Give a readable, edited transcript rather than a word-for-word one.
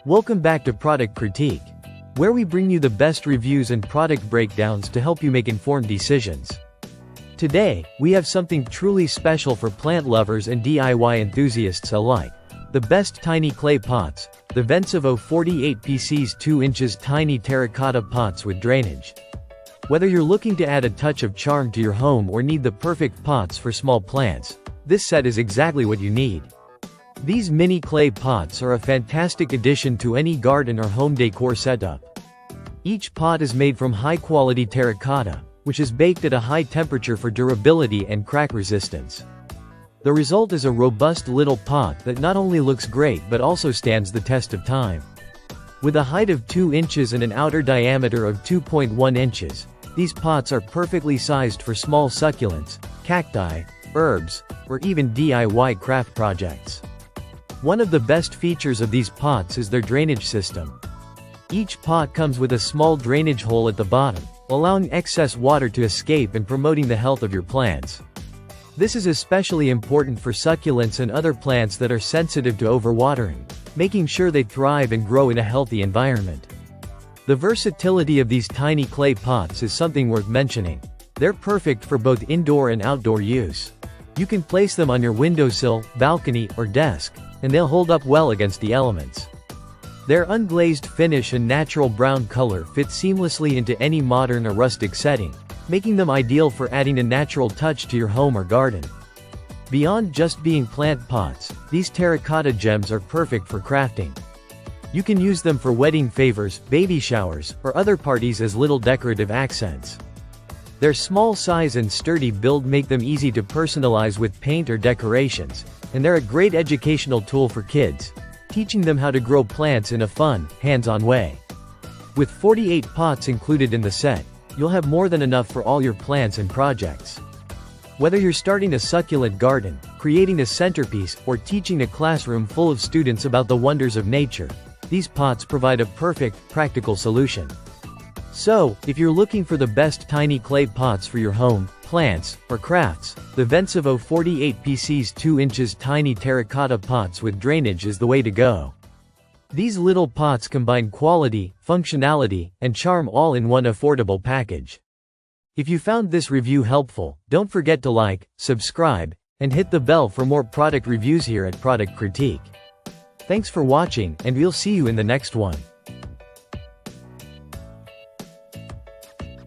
Welcome back to Product Critique, where we bring you the best reviews and product breakdowns to help you make informed decisions. Today, we have something truly special for plant lovers and DIY enthusiasts alike. The best tiny clay pots, the vensovo 48 PCs 2 inches tiny terracotta pots with drainage. Whether you're looking to add a touch of charm to your home or need the perfect pots for small plants, this set is exactly what you need. These mini clay pots are a fantastic addition to any garden or home decor setup. Each pot is made from high-quality terracotta, which is baked at a high temperature for durability and crack resistance. The result is a robust little pot that not only looks great but also stands the test of time. With a height of 2 inches and an outer diameter of 2.1 inches, these pots are perfectly sized for small succulents, cacti, herbs, or even DIY craft projects. One of the best features of these pots is their drainage system. Each pot comes with a small drainage hole at the bottom, allowing excess water to escape and promoting the health of your plants. This is especially important for succulents and other plants that are sensitive to overwatering, making sure they thrive and grow in a healthy environment. The versatility of these tiny clay pots is something worth mentioning. They're perfect for both indoor and outdoor use. You can place them on your windowsill, balcony, or desk, and they'll hold up well against the elements. Their unglazed finish and natural brown color fit seamlessly into any modern or rustic setting, making them ideal for adding a natural touch to your home or garden. Beyond just being plant pots, these terracotta gems are perfect for crafting. You can use them for wedding favors, baby showers, or other parties as little decorative accents. Their small size and sturdy build make them easy to personalize with paint or decorations, and they're a great educational tool for kids, teaching them how to grow plants in a fun, hands-on way. With 48 pots included in the set, you'll have more than enough for all your plants and projects. Whether you're starting a succulent garden, creating a centerpiece, or teaching a classroom full of students about the wonders of nature, these pots provide a perfect, practical solution. So, if you're looking for the best tiny clay pots for your home, plants, or crafts, the vensovo 48 PCs 2 inches tiny terracotta pots with drainage is the way to go. These little pots combine quality, functionality, and charm all in one affordable package. If you found this review helpful, don't forget to like, subscribe, and hit the bell for more product reviews here at Product Critique. Thanks for watching, and we'll see you in the next one.